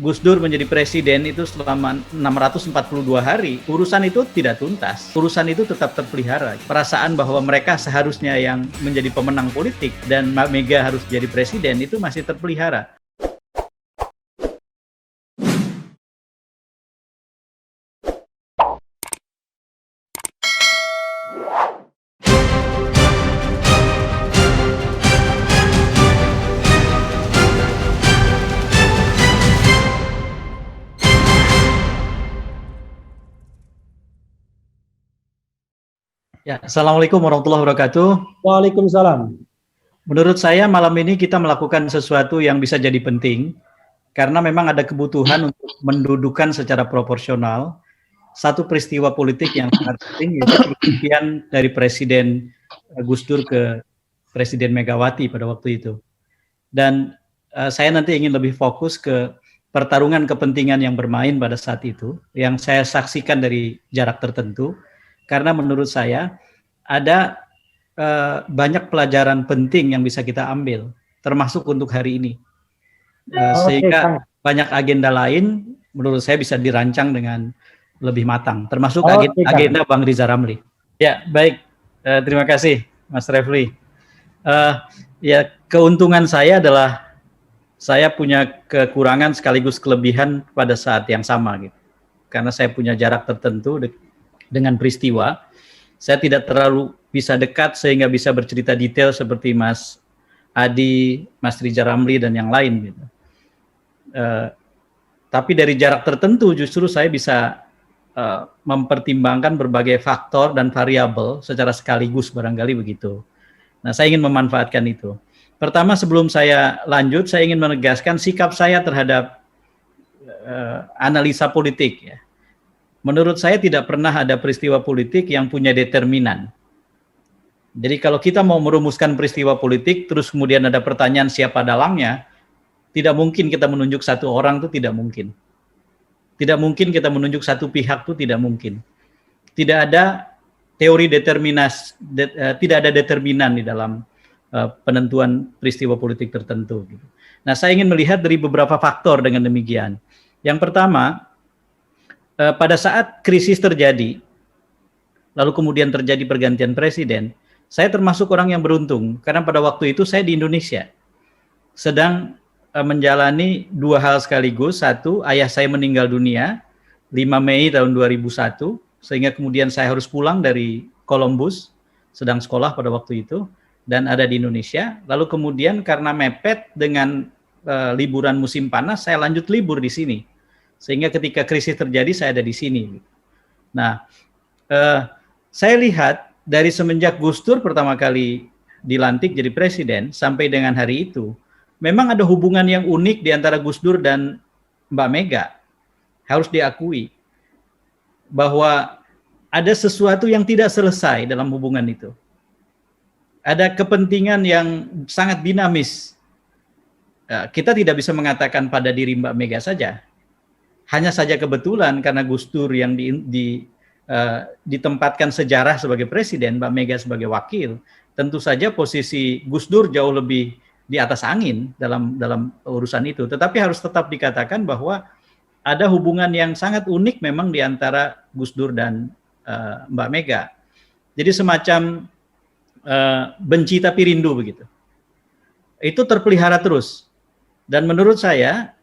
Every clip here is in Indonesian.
Gus Dur menjadi presiden itu selama 642 hari, urusan itu tidak tuntas. Urusan itu tetap terpelihara. Perasaan bahwa mereka seharusnya yang menjadi pemenang politik dan Mbak Mega harus jadi presiden itu masih terpelihara. Ya, Assalamualaikum warahmatullahi wabarakatuh. Waalaikumsalam. Menurut saya malam ini kita melakukan sesuatu yang bisa jadi penting karena memang ada kebutuhan untuk mendudukan secara proporsional satu peristiwa politik yang sangat penting, yaitu pergantian dari Presiden Gus Dur ke Presiden Megawati pada waktu itu. Dan saya nanti ingin lebih fokus ke pertarungan kepentingan yang bermain pada saat itu, yang saya saksikan dari jarak tertentu, karena menurut saya ada banyak pelajaran penting yang bisa kita ambil, termasuk untuk hari ini. Sehingga banyak agenda lain menurut saya bisa dirancang dengan lebih matang, termasuk agenda Bang Riza Ramli. Ya, baik. Terima kasih, Mas Refli. Ya, keuntungan saya adalah saya punya kekurangan sekaligus kelebihan pada saat yang sama, gitu. Karena saya punya jarak tertentu dengan peristiwa, saya tidak terlalu bisa dekat sehingga bisa bercerita detail seperti Mas Adi, Mas Riza Ramli, dan yang lain, gitu. Tapi dari jarak tertentu justru saya bisa mempertimbangkan berbagai faktor dan variabel secara sekaligus, barangkali begitu. Nah, saya ingin memanfaatkan itu. Pertama, sebelum saya lanjut, saya ingin menegaskan sikap saya terhadap analisa politik. Ya. Menurut saya tidak pernah ada peristiwa politik yang punya determinan. Jadi kalau kita mau merumuskan peristiwa politik, terus kemudian ada pertanyaan siapa dalangnya, tidak mungkin kita menunjuk satu orang, itu tidak mungkin. Tidak mungkin kita menunjuk satu pihak, itu tidak mungkin. Tidak ada teori tidak ada determinan di dalam penentuan peristiwa politik tertentu. Nah, saya ingin melihat dari beberapa faktor dengan demikian. Yang pertama, pada saat krisis terjadi, lalu kemudian terjadi pergantian presiden, saya termasuk orang yang beruntung, karena pada waktu itu saya di Indonesia, sedang menjalani dua hal sekaligus. Satu, ayah saya meninggal dunia, 5 Mei tahun 2001, sehingga kemudian saya harus pulang dari Columbus, sedang sekolah pada waktu itu, dan ada di Indonesia. Lalu kemudian karena mepet dengan liburan musim panas, saya lanjut libur di sini. Sehingga ketika krisis terjadi, saya ada di sini. Nah, saya lihat dari semenjak Gus Dur pertama kali dilantik jadi presiden sampai dengan hari itu, memang ada hubungan yang unik di antara Gus Dur dan Mbak Mega. Harus diakui bahwa ada sesuatu yang tidak selesai dalam hubungan itu. Ada kepentingan yang sangat dinamis. Kita tidak bisa mengatakan pada diri Mbak Mega saja. Hanya saja kebetulan karena Gus Dur yang ditempatkan sejarah sebagai presiden, Mbak Mega sebagai wakil, tentu saja posisi Gus Dur jauh lebih di atas angin dalam urusan itu. Tetapi harus tetap dikatakan bahwa ada hubungan yang sangat unik memang di antara Gus Dur dan Mbak Mega. Jadi semacam benci tapi rindu begitu. Itu terpelihara terus. Dan menurut saya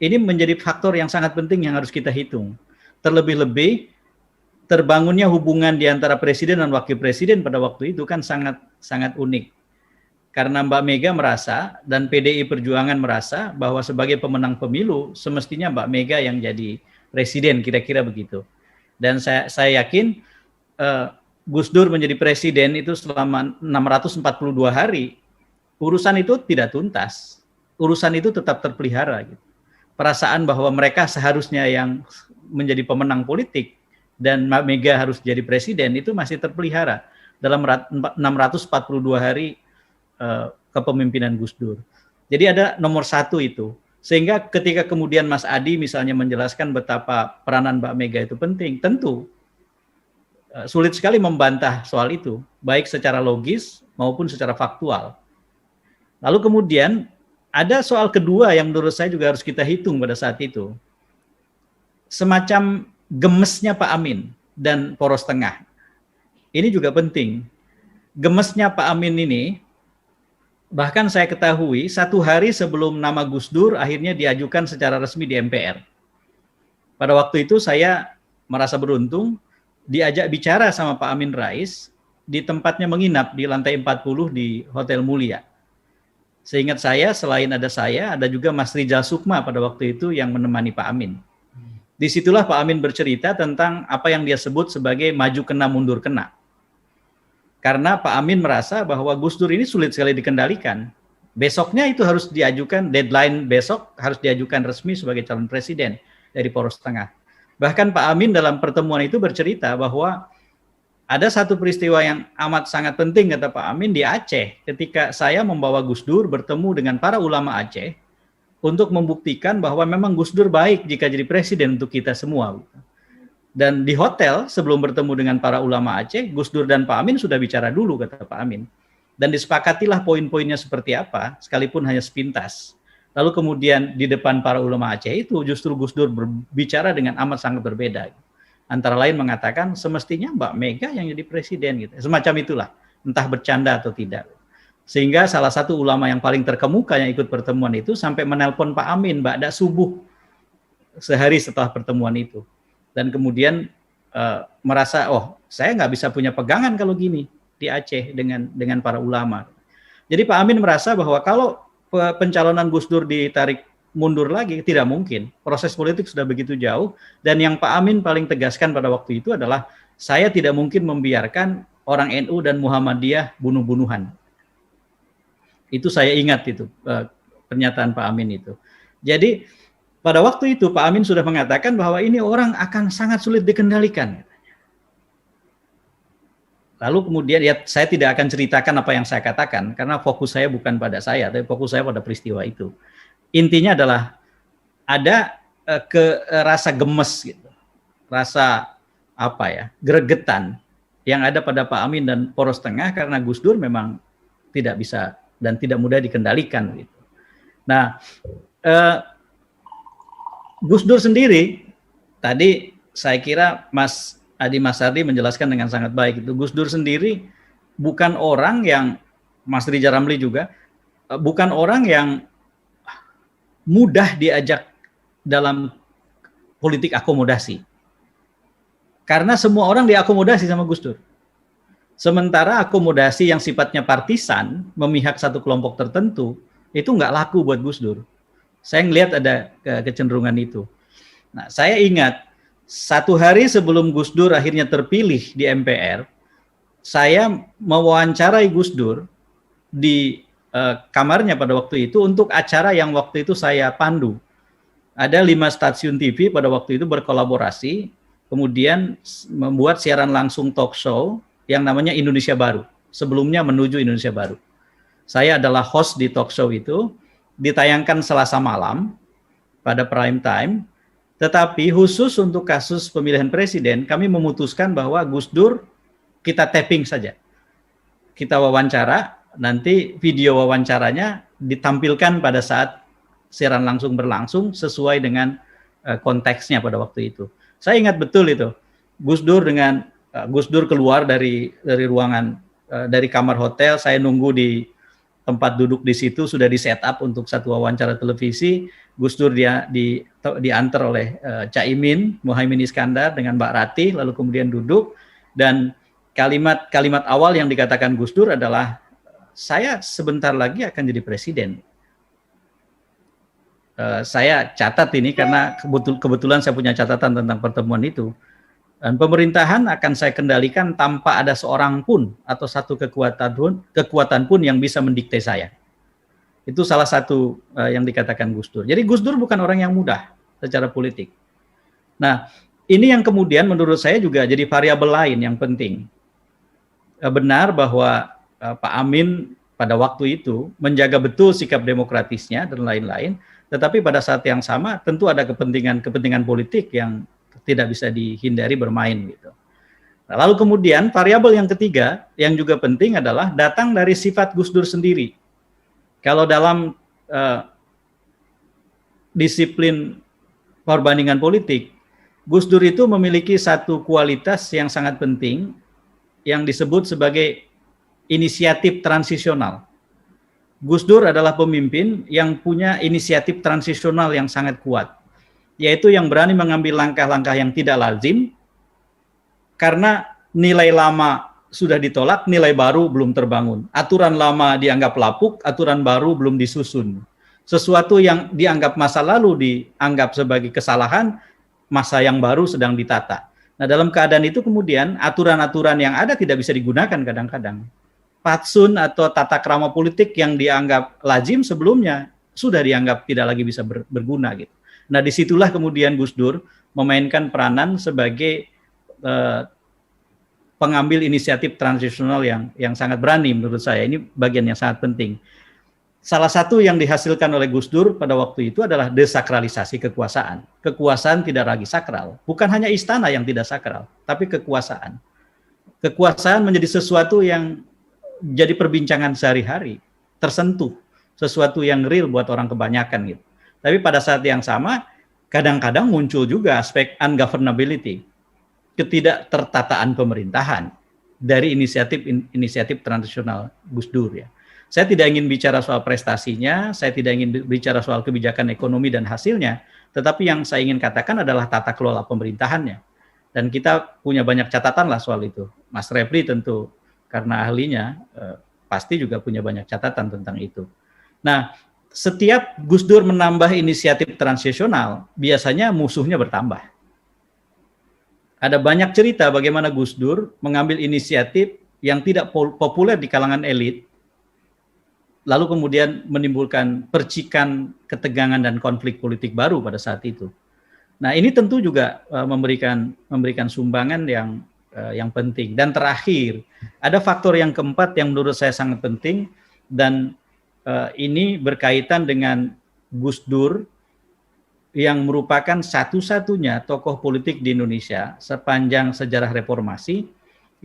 ini menjadi faktor yang sangat penting yang harus kita hitung. Terlebih-lebih terbangunnya hubungan di antara presiden dan wakil presiden pada waktu itu kan sangat unik. Karena Mbak Mega merasa dan PDI Perjuangan merasa bahwa sebagai pemenang pemilu semestinya Mbak Mega yang jadi presiden, kira-kira begitu. Dan saya yakin Gus Dur menjadi presiden itu selama 642 hari, urusan itu tidak tuntas. Urusan itu tetap terpelihara, gitu. Perasaan bahwa mereka seharusnya yang menjadi pemenang politik dan Mbak Mega harus jadi presiden itu masih terpelihara dalam 642 hari kepemimpinan Gus Dur. Jadi ada nomor satu itu. Sehingga ketika kemudian Mas Adi misalnya menjelaskan betapa peranan Mbak Mega itu penting, tentu sulit sekali membantah soal itu, baik secara logis maupun secara faktual. Lalu kemudian ada soal kedua yang menurut saya juga harus kita hitung pada saat itu. Semacam gemesnya Pak Amin dan Poros Tengah. Ini juga penting. Gemesnya Pak Amin ini, bahkan saya ketahui 1 hari sebelum nama Gus Dur akhirnya diajukan secara resmi di MPR. Pada waktu itu saya merasa beruntung diajak bicara sama Pak Amin Rais di tempatnya menginap di lantai 40 di Hotel Mulia. Seingat saya, selain ada saya, ada juga Mas Rijal Sukma pada waktu itu yang menemani Pak Amin. Disitulah Pak Amin bercerita tentang apa yang dia sebut sebagai maju kena mundur kena. Karena Pak Amin merasa bahwa Gus Dur ini sulit sekali dikendalikan. Besoknya itu harus diajukan, deadline besok harus diajukan resmi sebagai calon presiden dari Poros Tengah. Bahkan Pak Amin dalam pertemuan itu bercerita bahwa ada satu peristiwa yang amat sangat penting, kata Pak Amin, di Aceh, ketika saya membawa Gus Dur bertemu dengan para ulama Aceh untuk membuktikan bahwa memang Gus Dur baik jika jadi presiden untuk kita semua. Dan di hotel sebelum bertemu dengan para ulama Aceh, Gus Dur dan Pak Amin sudah bicara dulu, kata Pak Amin. Dan disepakatilah poin-poinnya seperti apa, sekalipun hanya sepintas. Lalu kemudian di depan para ulama Aceh itu justru Gus Dur berbicara dengan amat sangat berbeda. Antara lain mengatakan semestinya Mbak Mega yang jadi presiden gitu. Semacam itulah, entah bercanda atau tidak. Sehingga salah satu ulama yang paling terkemuka yang ikut pertemuan itu sampai menelpon Pak Amin ba'da subuh sehari setelah pertemuan itu. Dan kemudian merasa, oh saya nggak bisa punya pegangan kalau gini di Aceh dengan para ulama. Jadi Pak Amin merasa bahwa kalau pencalonan Gus Dur ditarik mundur lagi, tidak mungkin. Proses politik sudah begitu jauh, dan yang Pak Amin paling tegaskan pada waktu itu adalah, saya tidak mungkin membiarkan orang NU dan Muhammadiyah bunuh-bunuhan. Itu saya ingat itu, pernyataan Pak Amin itu. Jadi, pada waktu itu Pak Amin sudah mengatakan bahwa ini orang akan sangat sulit dikendalikan. Lalu kemudian, ya saya tidak akan ceritakan apa yang saya katakan, karena fokus saya bukan pada saya, tapi fokus saya pada peristiwa itu. Intinya adalah ada rasa gemes gitu, rasa apa ya, gregetan yang ada pada Pak Amin dan Poros Tengah karena Gus Dur memang tidak bisa dan tidak mudah dikendalikan gitu. Nah, Gus Dur sendiri tadi saya kira Mas Adi Masardi menjelaskan dengan sangat baik itu. Gus Dur sendiri bukan orang yang, Mas Rijal Ramli juga, bukan orang yang mudah diajak dalam politik akomodasi. Karena semua orang diakomodasi sama Gus Dur. Sementara akomodasi yang sifatnya partisan, memihak satu kelompok tertentu, itu nggak laku buat Gus Dur. Saya ngelihat ada kecenderungan itu. Nah, saya ingat 1 hari sebelum Gus Dur akhirnya terpilih di MPR, saya mewawancarai Gus Dur di kamarnya pada waktu itu untuk acara yang waktu itu saya pandu. Ada 5 stasiun TV pada waktu itu berkolaborasi, kemudian membuat siaran langsung talk show yang namanya Indonesia Baru. Sebelumnya Menuju Indonesia Baru. Saya adalah host di talk show itu, ditayangkan Selasa malam pada prime time, tetapi khusus untuk kasus pemilihan presiden, kami memutuskan bahwa Gus Dur kita tapping saja. Kita wawancara, nanti video wawancaranya ditampilkan pada saat siaran langsung berlangsung sesuai dengan konteksnya pada waktu itu. Saya ingat betul itu. Gus Dur keluar dari ruangan, dari kamar hotel, saya nunggu di tempat duduk di situ, sudah di setup untuk satu wawancara televisi. Gus Dur diantar oleh Caimin, Muhaimin Iskandar dengan Mbak Ratih, lalu kemudian duduk, dan kalimat awal yang dikatakan Gus Dur adalah, saya sebentar lagi akan jadi presiden. Saya catat ini karena kebetulan saya punya catatan tentang pertemuan itu. Dan pemerintahan akan saya kendalikan tanpa ada seorang pun atau satu kekuatan pun yang bisa mendikte saya. Itu salah satu yang dikatakan Gus Dur. Jadi Gus Dur bukan orang yang mudah secara politik. Nah, ini yang kemudian menurut saya juga jadi variabel lain yang penting. Benar bahwa Pak Amin pada waktu itu menjaga betul sikap demokratisnya dan lain-lain, tetapi pada saat yang sama tentu ada kepentingan politik yang tidak bisa dihindari bermain gitu. Nah, lalu kemudian variabel yang ketiga yang juga penting adalah datang dari sifat Gus Dur sendiri. Kalau dalam disiplin perbandingan politik, Gus Dur itu memiliki satu kualitas yang sangat penting yang disebut sebagai inisiatif transisional. Gus Dur adalah pemimpin yang punya inisiatif transisional yang sangat kuat, yaitu yang berani mengambil langkah-langkah yang tidak lazim karena nilai lama sudah ditolak, nilai baru belum terbangun. Aturan lama dianggap lapuk, aturan baru belum disusun. Sesuatu yang dianggap masa lalu dianggap sebagai kesalahan, masa yang baru sedang ditata. Nah, dalam keadaan itu kemudian aturan-aturan yang ada tidak bisa digunakan kadang-kadang. Patsun atau tata krama politik yang dianggap lazim sebelumnya sudah dianggap tidak lagi bisa berguna gitu. Nah, disitulah kemudian Gus Dur memainkan peranan sebagai pengambil inisiatif transisional yang sangat berani menurut saya. Ini bagian yang sangat penting. Salah satu yang dihasilkan oleh Gus Dur pada waktu itu adalah desakralisasi kekuasaan. Kekuasaan tidak lagi sakral. Bukan hanya istana yang tidak sakral, tapi kekuasaan. Kekuasaan menjadi sesuatu yang jadi perbincangan sehari-hari, tersentuh, sesuatu yang real buat orang kebanyakan gitu. Tapi pada saat yang sama, kadang-kadang muncul juga aspek ungovernability, ketidaktertataan pemerintahan dari inisiatif transisional Gus Dur ya. Saya tidak ingin bicara soal prestasinya, saya tidak ingin bicara soal kebijakan ekonomi dan hasilnya, tetapi yang saya ingin katakan adalah tata kelola pemerintahannya. Dan kita punya banyak catatan lah soal itu. Mas Refli tentu karena ahlinya pasti juga punya banyak catatan tentang itu. Nah, setiap Gus Dur menambah inisiatif transisional, biasanya musuhnya bertambah. Ada banyak cerita bagaimana Gus Dur mengambil inisiatif yang tidak populer di kalangan elit, lalu kemudian menimbulkan percikan, ketegangan, dan konflik politik baru pada saat itu. Nah, ini tentu juga memberikan sumbangan yang penting. Dan terakhir, ada faktor yang keempat yang menurut saya sangat penting, dan ini berkaitan dengan Gus Dur yang merupakan satu-satunya tokoh politik di Indonesia sepanjang sejarah reformasi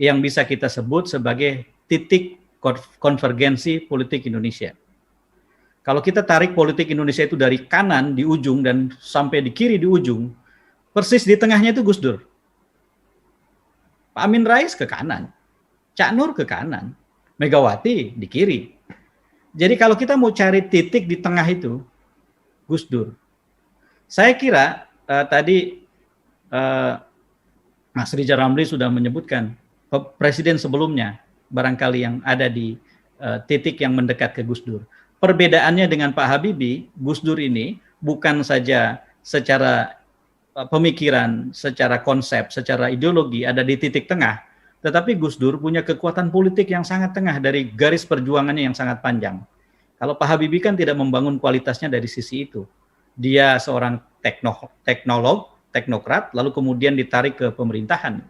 yang bisa kita sebut sebagai titik konvergensi politik Indonesia. Kalau kita tarik politik Indonesia itu dari kanan di ujung dan sampai di kiri di ujung, persis di tengahnya itu Gus Dur. Pak Amin Rais ke kanan, Cak Nur ke kanan, Megawati di kiri. Jadi kalau kita mau cari titik di tengah itu, Gus Dur. Saya kira tadi Mas Rizal Ramli sudah menyebutkan presiden sebelumnya barangkali yang ada di titik yang mendekat ke Gus Dur. Perbedaannya dengan Pak Habibie, Gus Dur ini bukan saja secara pemikiran, secara konsep, secara ideologi ada di titik tengah, tetapi Gus Dur punya kekuatan politik yang sangat tengah dari garis perjuangannya yang sangat panjang. Kalau Pak Habibie kan tidak membangun kualitasnya dari sisi itu. Dia seorang teknolog, teknokrat, lalu kemudian ditarik ke pemerintahan.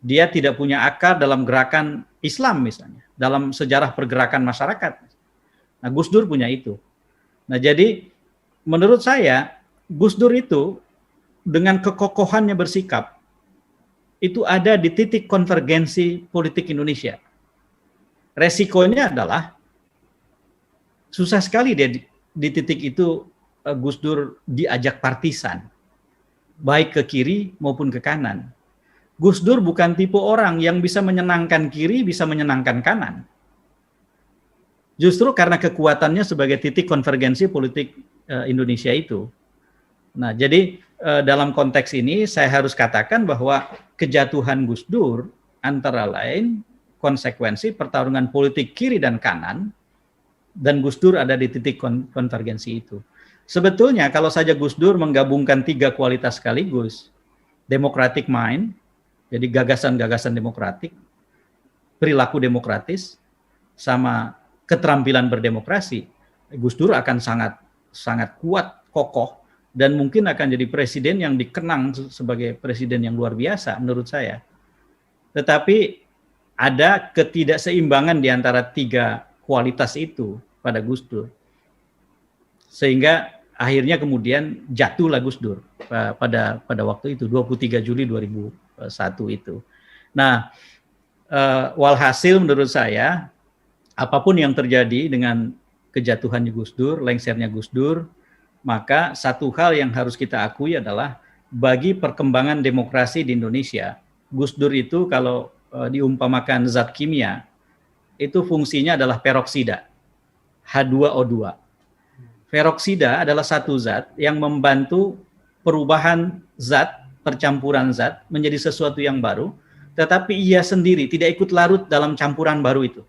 Dia tidak punya akar dalam gerakan Islam misalnya, dalam sejarah pergerakan masyarakat. Nah, Gus Dur punya itu. Nah, jadi menurut saya Gus Dur itu dengan kekokohannya bersikap itu ada di titik konvergensi politik Indonesia. Resikonya adalah susah sekali dia di titik itu Gus Dur diajak partisan, baik ke kiri maupun ke kanan. Gus Dur bukan tipe orang yang bisa menyenangkan kiri, bisa menyenangkan kanan. Justru karena kekuatannya sebagai titik konvergensi politik Indonesia itu. Nah, jadi dalam konteks ini saya harus katakan bahwa kejatuhan Gus Dur antara lain konsekuensi pertarungan politik kiri dan kanan, dan Gus Dur ada di titik konvergensi itu. Sebetulnya kalau saja Gus Dur menggabungkan 3 kualitas sekaligus, democratic mind, jadi gagasan-gagasan demokratik, perilaku demokratis, sama keterampilan berdemokrasi, Gus Dur akan sangat kuat, kokoh, dan mungkin akan jadi presiden yang dikenang sebagai presiden yang luar biasa menurut saya. Tetapi ada ketidakseimbangan di antara 3 kualitas itu pada Gus Dur. Sehingga akhirnya kemudian jatuhlah Gus Dur pada waktu itu, 23 Juli 2001 itu. Nah, walhasil menurut saya apapun yang terjadi dengan kejatuhannya Gus Dur, lengsernya Gus Dur, maka satu hal yang harus kita akui adalah bagi perkembangan demokrasi di Indonesia, Gus Dur itu kalau diumpamakan zat kimia, itu fungsinya adalah peroksida, H2O2. Peroksida adalah satu zat yang membantu perubahan zat, percampuran zat menjadi sesuatu yang baru, tetapi ia sendiri tidak ikut larut dalam campuran baru itu.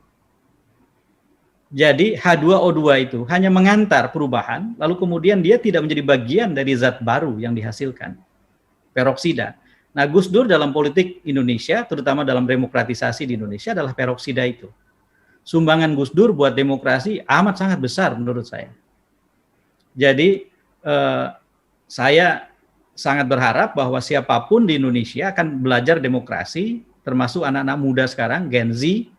Jadi H2O2 itu hanya mengantar perubahan, lalu kemudian dia tidak menjadi bagian dari zat baru yang dihasilkan. Peroksida. Nah, Gus Dur dalam politik Indonesia, terutama dalam demokratisasi di Indonesia adalah peroksida itu. Sumbangan Gus Dur buat demokrasi amat sangat besar menurut saya. Jadi saya sangat berharap bahwa siapapun di Indonesia akan belajar demokrasi, termasuk anak-anak muda sekarang, Gen Z,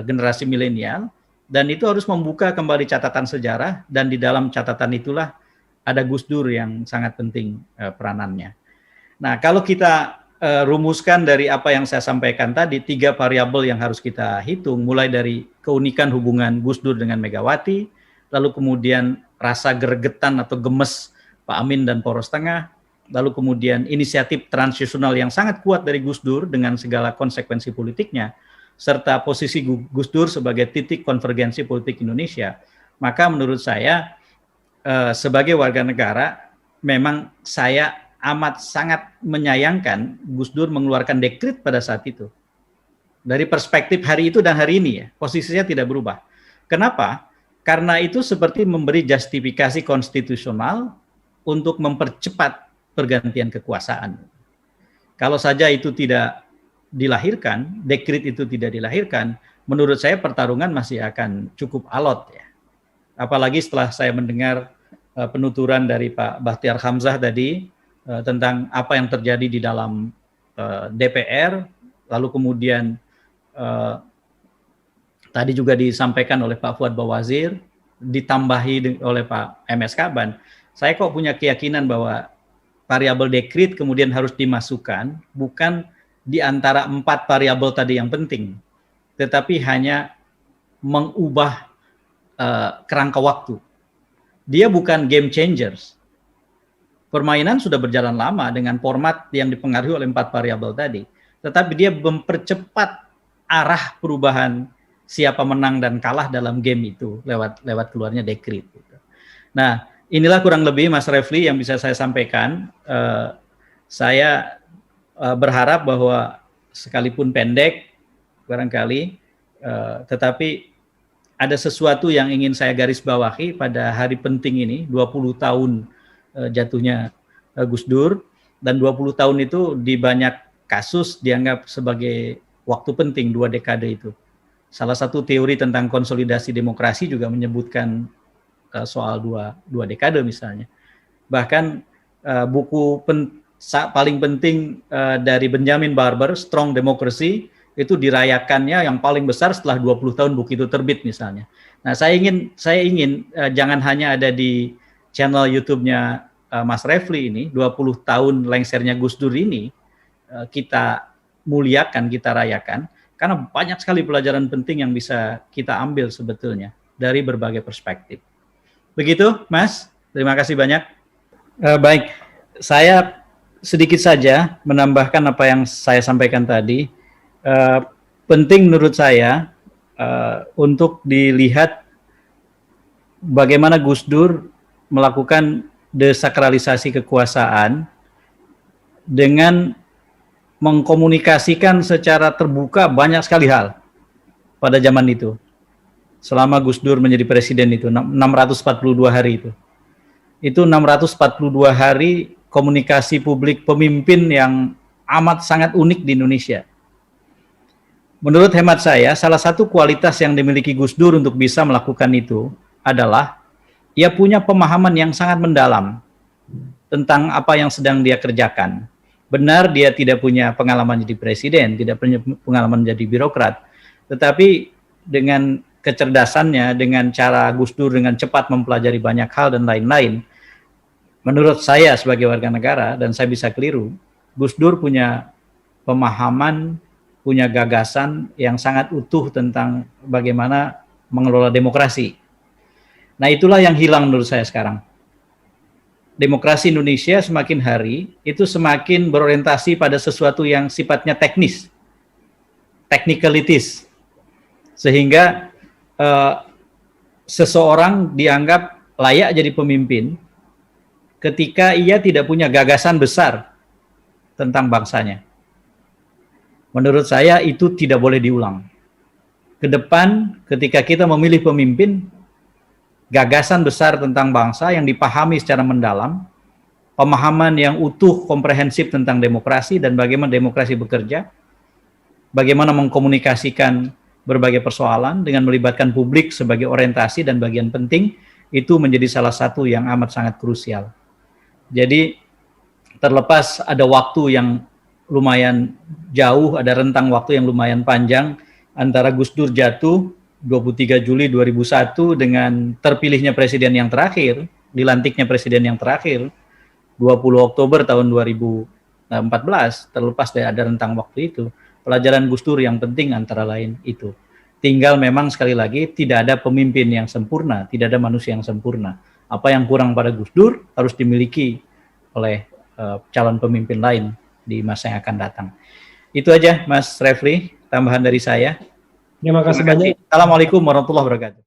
generasi milenial, dan itu harus membuka kembali catatan sejarah, dan di dalam catatan itulah ada Gus Dur yang sangat penting peranannya. Nah, kalau kita rumuskan dari apa yang saya sampaikan tadi, 3 variabel yang harus kita hitung, mulai dari keunikan hubungan Gus Dur dengan Megawati, lalu kemudian rasa gregetan atau gemes Pak Amin dan Poros Tengah, lalu kemudian inisiatif transisional yang sangat kuat dari Gus Dur dengan segala konsekuensi politiknya, serta posisi Gus Dur sebagai titik konvergensi politik Indonesia, maka menurut saya sebagai warga negara, memang saya amat sangat menyayangkan Gus Dur mengeluarkan dekret pada saat itu. Dari perspektif hari itu dan hari ini ya, posisinya tidak berubah. Kenapa? Karena itu seperti memberi justifikasi konstitusional untuk mempercepat pergantian kekuasaan. Kalau saja itu tidak dilahirkan, dekret itu tidak dilahirkan, menurut saya pertarungan masih akan cukup alot ya. Apalagi setelah saya mendengar penuturan dari Pak Bahtiar Hamzah tadi tentang apa yang terjadi di dalam DPR, lalu kemudian tadi juga disampaikan oleh Pak Fuad Bawazir, ditambahi oleh Pak MS Kaban, saya kok punya keyakinan bahwa variabel dekret kemudian harus dimasukkan, bukan di antara 4 variabel tadi yang penting, tetapi hanya mengubah kerangka waktu. Dia bukan game changers. Permainan sudah berjalan lama dengan format yang dipengaruhi oleh 4 variabel tadi, tetapi dia mempercepat arah perubahan siapa menang dan kalah dalam game itu lewat keluarnya dekret. Nah, inilah kurang lebih Mas Refli yang bisa saya sampaikan. Saya berharap bahwa sekalipun pendek barangkali, tetapi ada sesuatu yang ingin saya garis bawahi pada hari penting ini, 20 tahun jatuhnya Gus Dur, dan 20 tahun itu di banyak kasus dianggap sebagai waktu penting, 2 dekade itu. Salah satu teori tentang konsolidasi demokrasi juga menyebutkan soal dua dekade misalnya. Bahkan buku paling penting dari Benjamin Barber, Strong Democracy, itu dirayakannya yang paling besar setelah 20 tahun buku itu terbit misalnya. Nah, saya ingin jangan hanya ada di channel YouTube-nya Mas Refli ini, 20 tahun lengsernya Gus Dur ini kita muliakan, kita rayakan, karena banyak sekali pelajaran penting yang bisa kita ambil sebetulnya dari berbagai perspektif. Begitu, Mas. Terima kasih banyak. Baik, saya sedikit saja menambahkan apa yang saya sampaikan tadi. Penting menurut saya untuk dilihat bagaimana Gus Dur melakukan desakralisasi kekuasaan dengan mengkomunikasikan secara terbuka banyak sekali hal pada zaman itu. Selama Gus Dur menjadi presiden itu, 642 hari itu. Itu 642 hari komunikasi publik pemimpin yang amat sangat unik di Indonesia. Menurut hemat saya, salah satu kualitas yang dimiliki Gus Dur untuk bisa melakukan itu adalah ia punya pemahaman yang sangat mendalam tentang apa yang sedang dia kerjakan. Benar dia tidak punya pengalaman jadi presiden, tidak punya pengalaman jadi birokrat, tetapi dengan kecerdasannya, dengan cara Gus Dur dengan cepat mempelajari banyak hal dan lain-lain, menurut saya sebagai warga negara, dan saya bisa keliru, Gus Dur punya pemahaman, punya gagasan yang sangat utuh tentang bagaimana mengelola demokrasi. Nah, itulah yang hilang menurut saya sekarang. Demokrasi Indonesia semakin hari itu semakin berorientasi pada sesuatu yang sifatnya teknis, technicalities, sehingga seseorang dianggap layak jadi pemimpin ketika ia tidak punya gagasan besar tentang bangsanya. Menurut saya itu tidak boleh diulang. Ke depan ketika kita memilih pemimpin, gagasan besar tentang bangsa yang dipahami secara mendalam, pemahaman yang utuh, komprehensif tentang demokrasi dan bagaimana demokrasi bekerja, bagaimana mengkomunikasikan berbagai persoalan dengan melibatkan publik sebagai orientasi dan bagian penting, itu menjadi salah satu yang amat sangat krusial. Jadi terlepas ada waktu yang lumayan jauh, ada rentang waktu yang lumayan panjang antara Gus Dur jatuh 23 Juli 2001 dengan terpilihnya presiden yang terakhir, dilantiknya presiden yang terakhir 20 Oktober tahun 2014, terlepas dari ada rentang waktu itu, pelajaran Gus Dur yang penting antara lain itu. Tinggal memang sekali lagi tidak ada pemimpin yang sempurna, tidak ada manusia yang sempurna. Apa yang kurang pada Gus Dur harus dimiliki oleh calon pemimpin lain di masa yang akan datang. Itu aja Mas Refli, tambahan dari saya. Terima kasih banyak. Assalamualaikum warahmatullahi wabarakatuh.